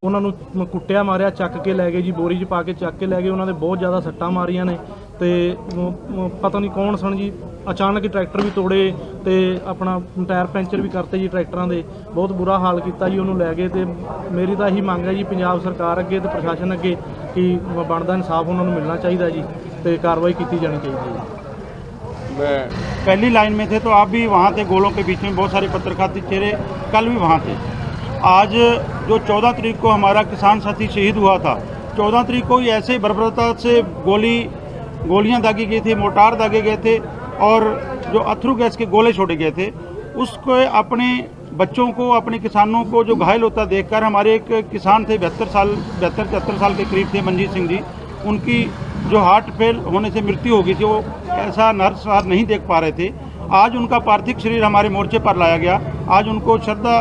उन्होंने कुट्टिया मारिया, चक के लै गए जी, बोरी च पा के चक के लै गए। उन्होंने बहुत ज़्यादा सट्टां मारियां ने ते पता नहीं कौन सन जी। अचानक ही ट्रैक्टर भी तोड़े तो अपना टायर पैंचर भी करते जी ट्रैक्टरां दे। बहुत बुरा हाल किया जी, उन्होंने लै गए। तो मेरी तो यही मंग है जी पंजाब सरकार अगे तो प्रशासन अगे कि बनदा इंसाफ उन्होंने मिलना चाहिए जी, तो कार्रवाई की जानी चाहिए जी। पहली लाइन में थे तो आप भी वहाँ थे, गोलों के बीच में बहुत सारे पत्रकार चेहरे कल भी वहाँ थे। आज जो 14 तारीख को हमारा किसान साथी शहीद हुआ था, 14 तारीख को ही ऐसे बर्बरता से गोलियां दागी गई थी, मोर्टार दागे गए थे और जो अथरू गैस के गोले छोड़े गए थे। उसको अपने बच्चों को, अपने किसानों को जो घायल होता देखकर, हमारे एक किसान थे 72-73 साल के करीब थे, मंजीत सिंह जी, उनकी जो हार्ट फेल होने से मृत्यु हो गई थी, वो ऐसा नर्स नहीं देख पा रहे थे। आज उनका पार्थिव शरीर हमारे मोर्चे पर लाया गया। आज उनको श्रद्धा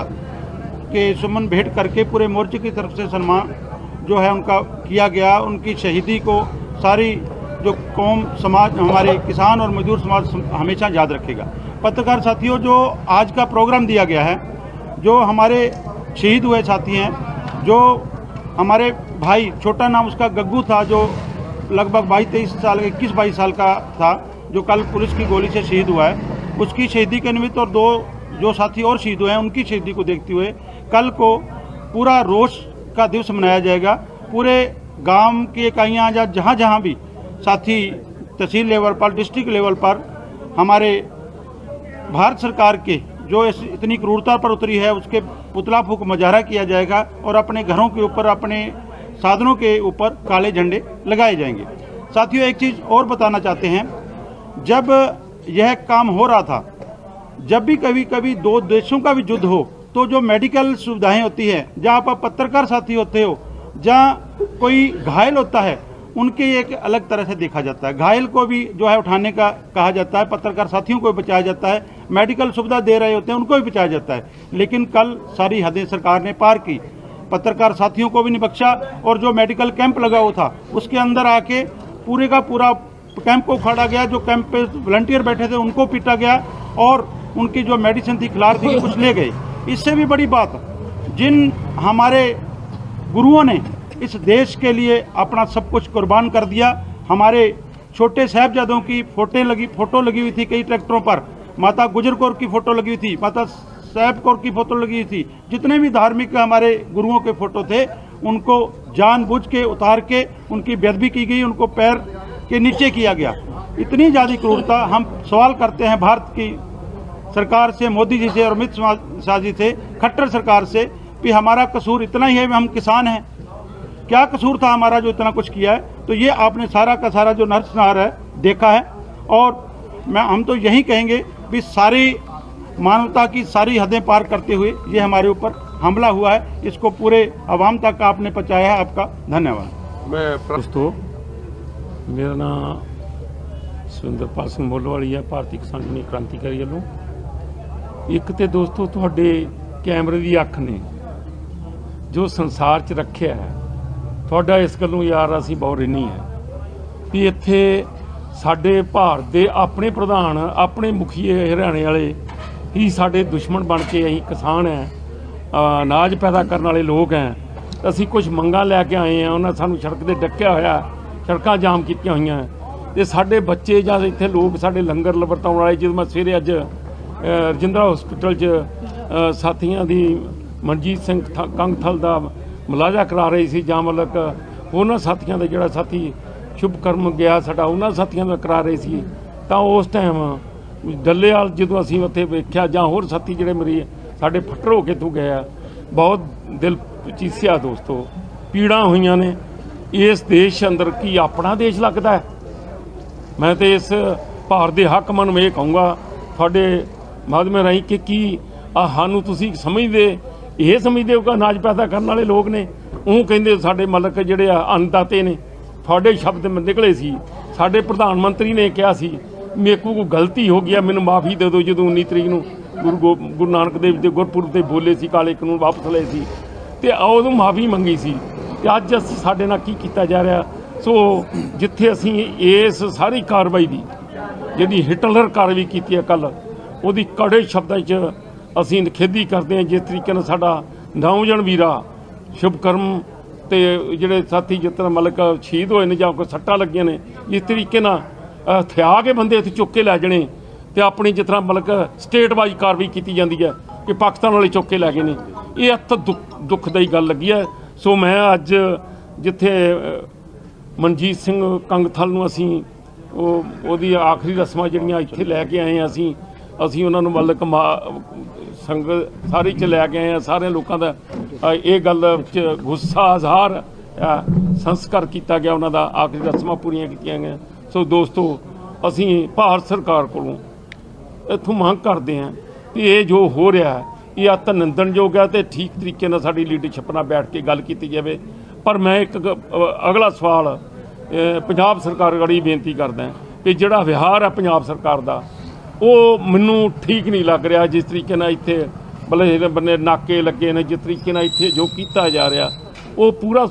के सुमन भेंट करके पूरे मोर्चे की तरफ से सम्मान जो है उनका किया गया। उनकी शहीदी को सारी जो कौम समाज, हमारे किसान और मजदूर समाज हमेशा याद रखेगा। पत्रकार साथियों, जो आज का प्रोग्राम दिया गया है, जो हमारे शहीद हुए साथी हैं, जो हमारे भाई, छोटा नाम उसका गग्गू था, जो लगभग 22-23 साल, 21-22 साल का था, जो कल पुलिस की गोली से शहीद हुआ है, उसकी शहीदी के निमित्त और 2 जो साथी और शहीद हुए हैं उनकी शहीदी को देखते हुए कल को पूरा रोष का दिवस मनाया जाएगा। पूरे गांव की इकाइयाँ या जहाँ जहाँ भी साथी तहसील लेवल पर, डिस्ट्रिक्ट लेवल पर हमारे भारत सरकार के जो इतनी क्रूरता पर उतरी है, उसके पुतला फूंक मुजाहरा किया जाएगा और अपने घरों के ऊपर, अपने साधनों के ऊपर काले झंडे लगाए जाएंगे। साथियों, एक चीज़ और बताना चाहते हैं, जब यह काम हो रहा था, जब भी कभी 2 देशों का भी युद्ध हो तो जो मेडिकल सुविधाएं होती हैं, जहाँ पर पत्रकार साथी होते हो, जहाँ कोई घायल होता है, उनके एक अलग तरह से देखा जाता है। घायल को भी जो है उठाने का कहा जाता है, पत्रकार साथियों को भी बचाया जाता है, मेडिकल सुविधा दे रहे होते हैं उनको भी बचाया जाता है। लेकिन कल सारी हदें सरकार ने पार की, पत्रकार साथियों को भी नहीं बख्शा और जो मेडिकल कैंप लगा हुआ था उसके अंदर आके पूरे का पूरा कैंप को उखाड़ा गया। जो कैंप पे वॉलंटियर बैठे थे उनको पीटा गया और उनकी जो मेडिसिन थी, खिलार थी, कुछ ले गए। इससे भी बड़ी बात, जिन हमारे गुरुओं ने इस देश के लिए अपना सब कुछ कुर्बान कर दिया, हमारे छोटे साहबजादों की फोटो लगी हुई थी कई ट्रैक्टरों पर, माता गुजर कौर की फ़ोटो लगी हुई थी, माता साहब कौर की फ़ोटो लगी हुई थी। जितने भी धार्मिक हमारे गुरुओं के फ़ोटो थे, उनको जानबूझ के उतार के उनकी बेअदबी की गई, उनको पैर के नीचे किया गया। इतनी ज़्यादा क्रूरता। हम सवाल करते हैं भारत की सरकार से, मोदी जी से और अमित शाह जी से, खट्टर सरकार से, कि हमारा कसूर इतना ही है, हम किसान हैं, क्या कसूर था हमारा जो इतना कुछ किया है? तो ये आपने सारा का सारा जो नरसंहार है देखा है। और हम तो यही कहेंगे कि सारी मानवता की सारी हदें पार करते हुए ये हमारे ऊपर हमला हुआ है, इसको पूरे आवाम तक आपने पहुँचाया है, आपका धन्यवाद। दोस्तों, मेरा नाम सुंदरपाल सिंह मोलवाली है, भारतीय किसान यूनियन क्रांतिकारी ਵੱਲੋਂ। एक तो दोस्तों, तुहाडे कैमरे की अख ने जो संसार च रखे है, तुहाडा इस गल्लों यार असीं बहुत रिनी है भी इत्थे साडे भारत दे अपने प्रधान, अपने मुखीए हरियाणे वाले ही साडे दुश्मन बन के, असीं किसान हैं, अनाज पैदा करने वाले लोग हैं, असीं कुछ मंगां लैके आए हैं, उन्हें सानूं सड़क ते डक्या होया, सड़कां जाम कीतियां होईयां, ते साडे बच्चे जां इत्थे लोग साडे लंगर वरताउण वाले, जदों मैं सवेरे अज रजिंद्रा हॉस्पिटल च साथियों की मनजीत सिंह कंगथल का मुलाजा करा रही सी, जां मतलब उन्होंने साथियों का जोड़ा साथी शुभकर्म गया साडा, उन्होंने साथियों का करा रही सी, तो उस टाइम डल्लेवाल जो असीं उत्थे वेख्या, जां होर साथी जिहड़े मेरी साडे फट्टर हो के तू गए, बहुत दिल चीसिया दोस्तों, पीड़ा हुई ने। इस देश अंदर की अपना देश लगता है? मैं तो इस भारत के हाकमां नूं ये कहूँगा तुहाडे माध्यम राही कि सानूं तुसीं समझदे, ये समझदे हो कि अनाज पैदा करने वाले लोग ने, ਉਹ ਕਹਿੰਦੇ ਸਾਡੇ ਮਲਕ ਜਿਹੜੇ ਆ ਅੰਨਦਾਤੇ ਨੇ। ਤੁਹਾਡੇ शब्द निकले सी, साडे प्रधानमंत्री ने कहा सी मेरे को कोई गलती हो गया, मैनू माफ़ी दे दो। जो 19 तरीक ਨੂੰ गुरु नानक देव के गुरपुरब ते बोले सी, काले कानून वापस लए सी, ते उदों माफ़ी मंगी सी, ते अज साडे नाल की कीता जा रहा। सो जिथे असीं इस सारी कार्रवाई की जिहड़ी हिटलर कार्रवाई की है कल, उहदी कड़े शब्दां च असीं निखेधी करते हैं। जिस तरीके नाल साडा नौजवान वीरा ਸ਼ੁਭਕਰਮ ਤੇ ਜਿਹੜੇ ਸਾਥੀ ਜਿਸ ਤਰ੍ਹਾਂ ਮਤਲਬ ਸ਼ਹੀਦ ਹੋਏ ਨੇ ਜਾਂ ਕੋਈ ਸੱਟਾਂ ਲੱਗੀਆਂ ਨੇ, ਇਸ ਤਰੀਕੇ ਨਾਲ ਹਥਿਆ ਕੇ ਬੰਦੇ ਇੱਥੇ ਚੁੱਕ ਕੇ ਲੈ ਜਾਣੇ ਤੇ ਆਪਣੀ ਜਿਸ ਤਰ੍ਹਾਂ ਮਤਲਬ ਸਟੇਟ ਵਾਈਜ਼ ਕਾਰਵਾਈ ਕੀਤੀ ਜਾਂਦੀ ਹੈ ਕਿ ਪਾਕਿਸਤਾਨ ਵਾਲੇ ਚੁੱਕ ਕੇ ਲੈ ਗਏ ਨੇ, ਇਹ ਅੱਤ ਦੁੱਖਦਾਈ ਗੱਲ ਲੱਗੀ ਹੈ। ਸੋ ਮੈਂ ਅੱਜ ਜਿੱਥੇ ਮਨਜੀਤ ਸਿੰਘ ਕੰਗਥਲ ਨੂੰ ਅਸੀਂ ਉਹਦੀ ਆਖਰੀ ਰਸਮਾਂ ਜਿਹੜੀਆਂ ਇੱਥੇ ਲੈ ਕੇ ਆਏ ਹਾਂ, ਅਸੀਂ ਉਹਨਾਂ ਨੂੰ ਮਤਲਬ ਸੰਗਤ ਸਾਰੀ 'ਚ ਲੈ ਕੇ ਆਏ ਹਾਂ। ਸਾਰੇ ਲੋਕਾਂ ਦਾ ਇਹ ਗੱਲ 'ਚ ਗੁੱਸਾ ਇਜ਼ਹਾਰ ਸੰਸਕਾਰ ਕੀਤਾ ਗਿਆ, ਉਹਨਾਂ ਦਾ ਆਖਰੀ ਰਸਮਾਂ ਪੂਰੀਆਂ ਕੀਤੀਆਂ ਗਈਆਂ। ਸੋ ਦੋਸਤੋ, ਅਸੀਂ ਭਾਰਤ ਸਰਕਾਰ ਕੋਲੋਂ ਇੱਥੋਂ ਮੰਗ ਕਰਦੇ ਹਾਂ ਕਿ ਇਹ ਜੋ ਹੋ ਰਿਹਾ ਇਹ ਅੱਤ ਨਿੰਦਣਯੋਗ ਹੈ ਤੇ ਠੀਕ ਤਰੀਕੇ ਨਾਲ ਸਾਡੀ ਲੀਡਰਸ਼ਿਪ ਨਾਲ ਬੈਠ ਕੇ ਗੱਲ ਕੀਤੀ ਜਾਵੇ। ਪਰ ਮੈਂ ਇੱਕ ਅਗਲਾ ਸਵਾਲ ਪੰਜਾਬ ਸਰਕਾਰ ਗੜੀ ਬੇਨਤੀ ਕਰਦਾ ਕਿ ਜਿਹੜਾ ਵਿਹਾਰ ਹੈ ਪੰਜਾਬ ਸਰਕਾਰ ਦਾ, ਉਹ ਮੈਨੂੰ ਠੀਕ ਨਹੀਂ ਲੱਗ ਰਿਹਾ। ਜਿਸ ਤਰੀਕੇ ਨਾਲ ਇੱਥੇ ਬਲੇ ਬੰਨੇ ਨਾਕੇ ਲੱਗੇ ਨੇ, ਜਿਸ ਤਰੀਕੇ ਨਾਲ ਇੱਥੇ ਜੋ ਕੀਤਾ ਜਾ ਰਿਹਾ, ਉਹ ਪੂਰਾ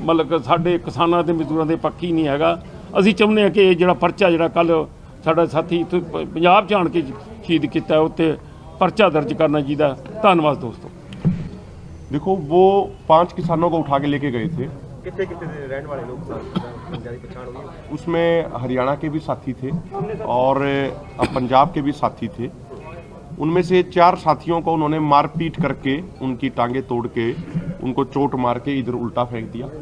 ਮਤਲਬ ਸਾਡੇ ਕਿਸਾਨਾਂ ਦੇ ਮਜ਼ਦੂਰਾਂ ਦੇ ਪੱਖੀ ਨਹੀਂ ਹੈਗਾ। ਅਸੀਂ ਚਾਹੁੰਦੇ ਹਾਂ ਕਿ ਇਹ ਜਿਹੜਾ ਪਰਚਾ ਜਿਹੜਾ ਕੱਲ੍ਹ ਸਾਡਾ ਸਾਥੀ ਇੱਥੇ ਪੰਜਾਬ 'ਚ ਆਣ ਕੇ ਸ਼ਹੀਦ ਕੀਤਾ, ਉੱਤੇ पर्चा दर्ज करना चाहिए। धन्यवाद दोस्तों। देखो, वो 5 किसानों को उठा के लेके गए थे। कितने रहने वाले लोग? उसमें हरियाणा के भी साथी थे और पंजाब के भी साथी थे। उनमें से 4 साथियों को उन्होंने मारपीट करके उनकी टांगे तोड़ के उनको चोट मार के इधर उल्टा फेंक दिया।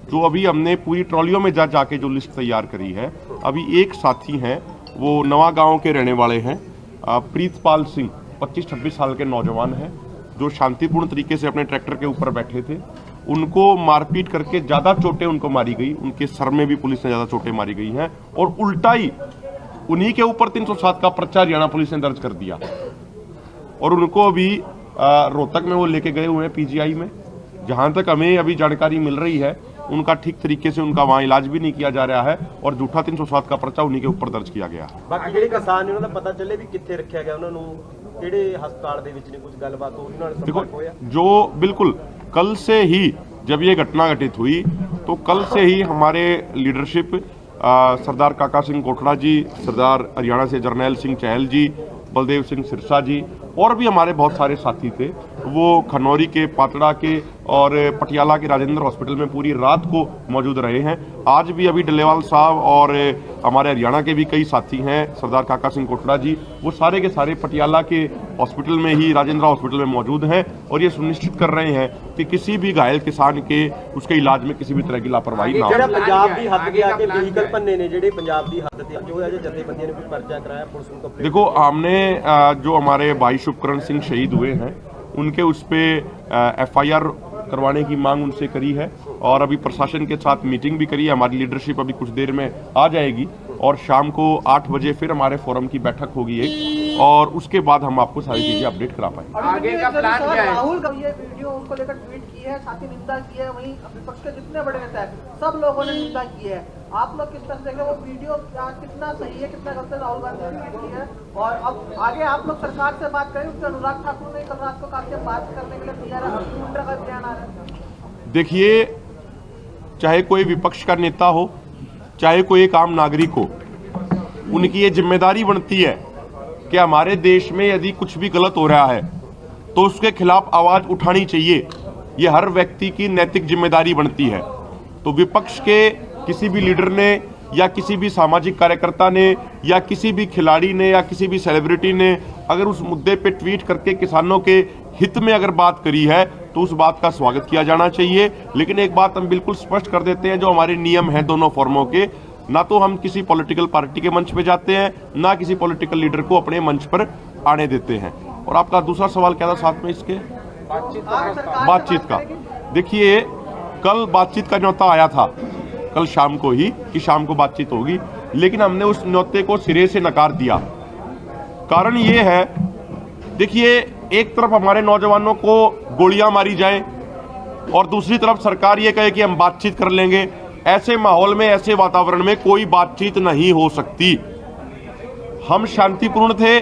जो अभी हमने पूरी ट्रॉलियों में जाके जो लिस्ट तैयार करी है, अभी एक साथी हैं, वो नवा गांव के रहने वाले हैं, प्रीतपाल सिंह, 25-26 साल के नौजवान हैं, जो शांतिपूर्ण तरीके से अपने ट्रैक्टर के ऊपर बैठे थे। उनको मारपीट करके ज़्यादा चोटें उनको मारी गई, उनके सर में भी पुलिस ने ज़्यादा चोटें मारी गई हैं और उल्टा ही उन्हीं के ऊपर 307 का पर्चा हरियाणा पुलिस ने दर्ज कर दिया। और उनको अभी रोहतक में वो लेके गए हुए हैं PGI में। जहाँ तक हमें अभी जानकारी मिल रही है, उनका ठीक तरीके से उनका वहाँ इलाज भी नहीं किया जा रहा है और झूठा 307 का पर्चा उन्हीं के ऊपर दर्ज किया गया। बाकी ਜਿਹੜੇ ਕਿਸਾਨ ਨੇ ਉਹਨਾਂ ਦਾ ਪਤਾ ਚੱਲੇ ਵੀ ਕਿੱਥੇ ਰੱਖਿਆ ਗਿਆ, ਉਹਨਾਂ ਨੂੰ ਕਿਹੜੇ ਹਸਪਤਾਲ ਦੇ ਵਿੱਚ ਨੇ, ਕੁਝ ਗੱਲਬਾਤ ਹੋਈ ਉਹਨਾਂ ਨਾਲ ਸੰਪਰਕ ਹੋਇਆ? जो बिल्कुल कल से ही जब ये घटना घटित हुई तो कल से ही हमारे लीडरशिप सरदार काका सिंह कोठड़ा जी, सरदार हरियाणा से जर्नैल सिंह चहल जी, बलदेव सिंह सिरसा जी और भी हमारे बहुत सारे साथी थे, वो खनौरी के, पातड़ा के और पटियाला के राजेंद्र हॉस्पिटल में पूरी रात को मौजूद रहे हैं। आज भी अभी डल्लेवाल साहब और हमारे हरियाणा के भी कई साथी हैं, सरदार काका सिंह कोठड़ा जी, वो सारे के सारे पटियाला के हॉस्पिटल में ही, राजेंद्र हॉस्पिटल में मौजूद हैं और ये सुनिश्चित कर रहे हैं कि किसी भी घायल किसान के उसके इलाज में किसी भी तरह की लापरवाही ना हो। पंजाब की हद के आके व्हीकल भन्ने ने, जेडे पंजाब की हद ते जो है जथेबंदियों ने कोई पर्चा कराया पुलिस को? देखो, हमने जो हमारे भाई शुभकरण सिंह शहीद हुए हैं, उनके उस पर FIR करवाने की मांग उनसे करी है और अभी प्रशासन के साथ मीटिंग भी करी है। हमारी लीडरशिप अभी कुछ देर में आ जाएगी और शाम को 8 बजे फिर हमारे फोरम की बैठक होगी एक, और उसके बाद हम आपको सारी चीजें अपडेट करा पाएंगे। आगे का प्लान क्या है? राहुल का ये वीडियो उनको लेकर ट्वीट की है, साथ ही निंदा की है, वहीं विपक्ष के जितने बड़े नेता है सब लोगों ने निंदा की है। आप लोग किस तरह से देखें वो वीडियो, कितना सही है, कितना गलत है? राहुल गांधी ने ट्वीट की है और अब आगे आप लोग सरकार से बात करें। उसके अनुराग ठाकुर ने कल रात को कहा कि बात करने के लिए तैयार है, मुंडा का बयान आ रहा है। देखिए, चाहे कोई विपक्ष का नेता हो, चाहे कोई एक आम नागरिक हो, उनकी ये जिम्मेदारी बनती है कि हमारे देश में यदि कुछ भी गलत हो रहा है तो उसके खिलाफ आवाज उठानी चाहिए। ये हर व्यक्ति की नैतिक जिम्मेदारी बनती है। तो विपक्ष के किसी भी लीडर ने या किसी भी सामाजिक कार्यकर्ता ने या किसी भी खिलाड़ी ने या किसी भी सेलिब्रिटी ने अगर उस मुद्दे पे ट्वीट करके किसानों के हित में अगर बात करी है तो उस बात का स्वागत किया जाना चाहिए। लेकिन एक बात हम बिल्कुल स्पष्ट कर देते हैं, जो हमारे नियम हैं दोनों फॉर्मों के, ना तो हम किसी पॉलिटिकल पार्टी के मंच पे जाते हैं, ना किसी पॉलिटिकल लीडर को अपने मंच पर आने देते हैं। और आपका दूसरा सवाल क्या था साथ में इसके? बातचीत का। देखिए, कल बातचीत का न्योता आया था, कल शाम को ही, कि शाम को बातचीत होगी, लेकिन हमने उस न्योते को सिरे से नकार दिया। कारण ये है, देखिए, एक तरफ हमारे नौजवानों को गोलियां मारी जाए और दूसरी तरफ सरकार ये कहे कि हम बातचीत कर लेंगे। ऐसे माहौल में, ऐसे वातावरण में कोई बातचीत नहीं हो सकती। हम शांतिपूर्ण थे,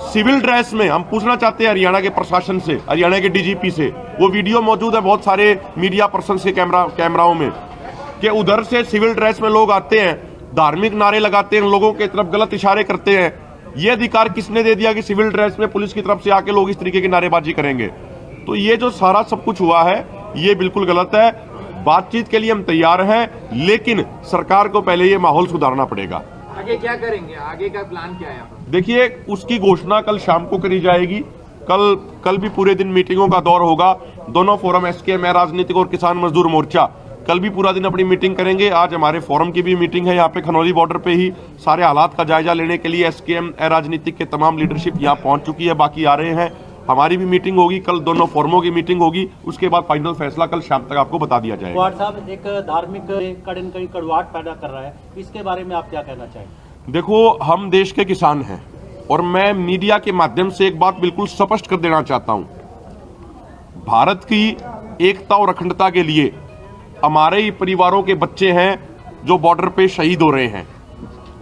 सिविल ड्रेस में। हम पूछना चाहते हैं हरियाणा के प्रशासन से, हरियाणा के DGP से, वो वीडियो मौजूद है बहुत सारे मीडिया पर्सन के कैमराओं में, कि उधर से सिविल ड्रेस में लोग आते हैं, धार्मिक नारे लगाते हैं, लोगों की तरफ गलत इशारे करते हैं। ये अधिकार किसने दे दिया कि सिविल ड्रेस में पुलिस की तरफ से आके लोग इस तरीके की नारेबाजी करेंगे? तो ये जो सारा सब कुछ हुआ है ये बिल्कुल गलत है। बातचीत के लिए हम तैयार हैं, लेकिन सरकार को पहले ये माहौल सुधारना पड़ेगा। आगे क्या करेंगे, आगे का प्लान क्या है आप? देखिए, उसकी घोषणा कल शाम को करी जाएगी। कल भी पूरे दिन मीटिंगों का दौर होगा। दोनों फोरम, एसकेएम राजनीतिक और किसान मजदूर मोर्चा, कल भी पूरा दिन अपनी मीटिंग करेंगे। आज हमारे फोरम की भी मीटिंग है यहाँ पे खनौली बॉर्डर पे ही। सारे हालात का जायजा लेने के लिए एसकेएम राजनीतिक के तमाम लीडरशिप यहाँ पहुंच चुकी है, बाकी आ रहे हैं। हमारी भी मीटिंग होगी, कल दोनों फोरमों की मीटिंग होगी। उसके बाद फाइनल फैसला कल शाम तक आपको बता दिया जाएगा। वार्ड साहब, एक धार्मिक कड़वाहट पैदा कर रहा है, इसके बारे में आप क्या कहना चाहेंगे? देखो, हम देश के किसान हैं और मैं मीडिया के माध्यम से एक बात बिल्कुल स्पष्ट कर देना चाहता हूं। भारत की एकता और अखंडता के लिए हमारे ही परिवारों के बच्चे हैं जो बॉर्डर पे शहीद हो रहे हैं।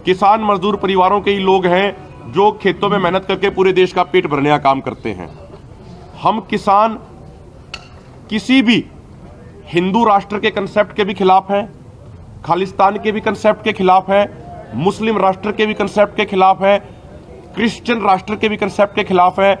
किसान मजदूर परिवारों के ही लोग हैं जो खेतों में मेहनत करके पूरे देश का पेट भरने का काम करते हैं। हम किसान किसी भी हिंदू राष्ट्र के कंसेप्ट के भी खिलाफ हैं, खालिस्तान के भी कंसेप्ट के खिलाफ हैं, मुस्लिम राष्ट्र के भी कंसेप्ट के खिलाफ हैं, क्रिश्चियन राष्ट्र के भी कंसेप्ट के खिलाफ हैं।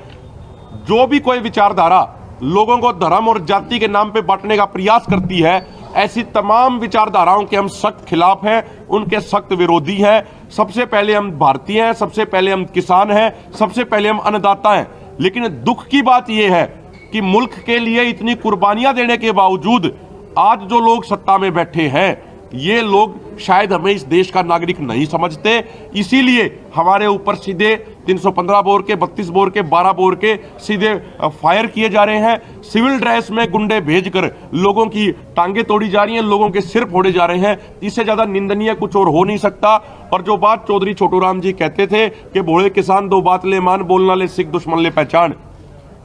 जो भी कोई विचारधारा लोगों को धर्म और जाति के नाम पे बांटने का प्रयास करती है, ऐसी तमाम विचारधाराओं के हम सख्त खिलाफ हैं, उनके सख्त विरोधी हैं। सबसे पहले हम भारतीय हैं, सबसे पहले हम किसान हैं, सबसे पहले हम अन्नदाता हैं। लेकिन दुख की बात यह है कि मुल्क के लिए इतनी कुर्बानियां देने के बावजूद आज जो लोग सत्ता में बैठे हैं, ये लोग शायद हमें इस देश का नागरिक नहीं समझते। इसीलिए हमारे ऊपर सीधे 315 बोर के, 32 बोर के, 12 बोर के सीधे फायर किए जा रहे हैं। सिविल ड्रेस में गुंडे भेजकर लोगों की टांगे तोड़ी जा रही हैं, लोगों के सिर फोड़े जा रहे हैं। इससे ज्यादा निंदनीय कुछ और हो नहीं सकता। और जो बात चौधरी छोटूराम जी कहते थे कि भोले किसान दो बात ले मान, बोलना ले सिख दुश्मन ले पहचान,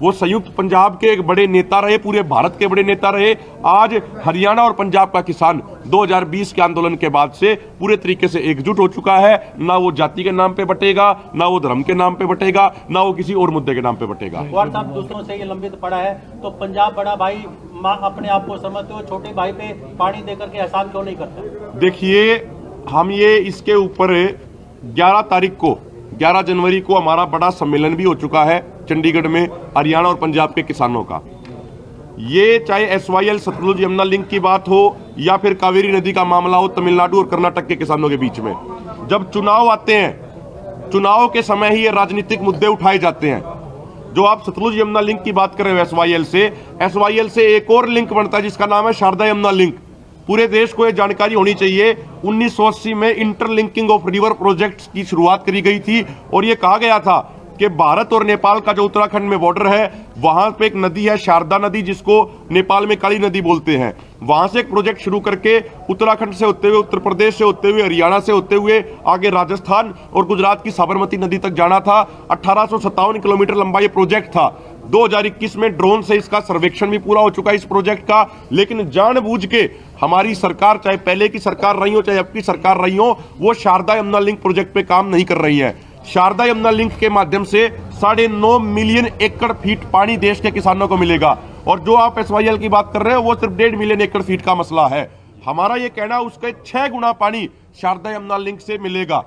वो संयुक्त पंजाब के एक बड़े नेता रहे, पूरे भारत के बड़े नेता रहे। आज हरियाणा और पंजाब का किसान 2020 के आंदोलन के बाद से पूरे तरीके से एकजुट हो चुका है। ना वो जाति के नाम पे बटेगा, ना वो धर्म के नाम पे बटेगा, ना वो किसी और मुद्दे के नाम पे बटेगा। वार्ड साहब, दूसरों से ये लंबित पड़ा है तो पंजाब बड़ा भाई अपने आप को समझते हो, छोटे भाई पे पानी देकर के एहसान क्यों नहीं करता? देखिए, हम ये इसके ऊपर 11 जनवरी को हमारा बड़ा सम्मेलन भी हो चुका है चंडीगढ़ में, हरियाणा और पंजाब के किसानों का। ये चाहे एसवाईएल सतलुज यमुना लिंक की बात हो या फिर कावेरी नदी का मामला हो तमिलनाडु और कर्नाटक के किसानों के बीच में, जब चुनाव आते हैं, चुनाव के समय ही ये राजनीतिक मुद्दे उठाए जाते हैं। जो आप सतलुज यमुना लिंक की बात कर रहे हो एसवाईएल से एक और लिंक बनता है जिसका नाम है शारदा यमुना लिंक। पूरे देश को यह जानकारी होनी चाहिए, 1980 में इंटरलिंकिंग ऑफ रिवर प्रोजेक्ट्स की शुरुआत करी गई थी और यह कहा गया था कि भारत और नेपाल का जो उत्तराखंड में बॉर्डर है, वहां पे एक नदी है शारदा नदी, जिसको नेपाल में काली नदी बोलते हैं। वहां से एक प्रोजेक्ट शुरू करके उत्तराखंड से होते हुए, उत्तर प्रदेश से होते हुए, हरियाणा से होते हुए आगे राजस्थान और गुजरात की साबरमती नदी तक जाना था। 1857 किलोमीटर लंबा ये प्रोजेक्ट था। 2021 में ड्रोन से इसका सर्वेक्षण भी पूरा हो चुका है इस प्रोजेक्ट का। लेकिन जानबूझ के हमारी सरकार, चाहे पहले की सरकार रही हो चाहे अब की सरकार रही हो, वो शारदा यमुना लिंक प्रोजेक्ट पे काम नहीं कर रही है। शारदा यमुना लिंक के माध्यम से 9.5 मिलियन एकड़ फीट पानी देश के किसानों को मिलेगा और जो आप एसवाईएल की बात कर रहे हो वो सिर्फ 1.5 मिलियन एकड़ फीट का मसला है। हमारा ये कहना उसके 6 गुना पानी शारदा यमुना लिंक से मिलेगा।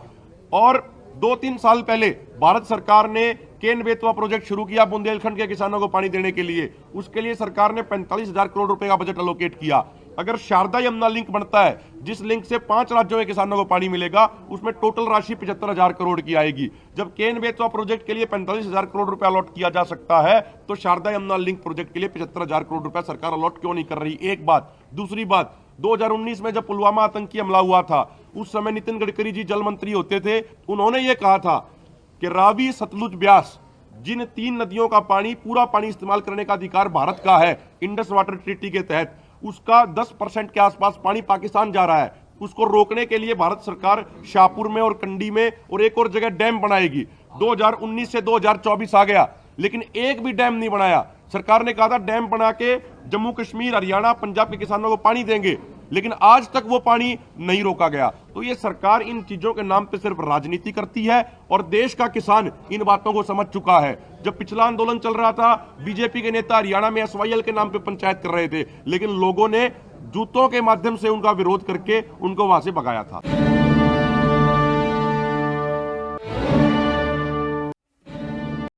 और 2-3 साल पहले भारत सरकार ने केन बेतवा प्रोजेक्ट शुरू किया बुंदेलखंड के किसानों को पानी देने के लिए। उसके लिए सरकार ने 45,000 करोड़ रुपए का बजट एलोकेट किया। अगर शारदा यमुना लिंक बनता है, जिस लिंक से 5 राज्यों के किसानों को पानी मिलेगा, उसमें टोटल राशि 75,000 करोड़ की आएगी। जब केन बेतवा प्रोजेक्ट के लिए 45,000 करोड़ रुपए अलॉट किया जा सकता है, तो शारदा यमुना लिंक प्रोजेक्ट के लिए 75,000 करोड़ रुपए सरकार अलॉट क्यों नहीं कर रही? एक बात। दूसरी बात, 2019 में जब पुलवामा आतंकी हमला हुआ था, उस समय नितिन गडकरी जी जल मंत्री होते थे। उन्होंने ये कहा था कि रावी, सतलुज, ब्यास, जिन 3 नदियों का पानी, पूरा पानी इस्तेमाल करने का अधिकार भारत का है इंडस वाटर ट्रीटी के तहत, उसका 10% के आसपास पानी पाकिस्तान जा रहा है। उसको रोकने के लिए भारत सरकार शाहपुर में और कंडी में और एक और जगह डैम बनाएगी। 2019 से 2024 आ गया, लेकिन एक भी डैम नहीं बनाया। सरकार ने कहा था डैम बना के जम्मू कश्मीर, हरियाणा, पंजाब के किसानों को पानी देंगे, लेकिन आज तक वो पानी नहीं रोका गया। तो ये सरकार इन चीजों के नाम पे सिर्फ राजनीति करती है और देश का किसान इन बातों को समझ चुका है। जब पिछला आंदोलन चल रहा था, बीजेपी के नेता हरियाणा में एसवाईएल के नाम पे पंचायत कर रहे थे, लेकिन लोगों ने जूतों के माध्यम से उनका विरोध करके उनको वहां से भगाया था।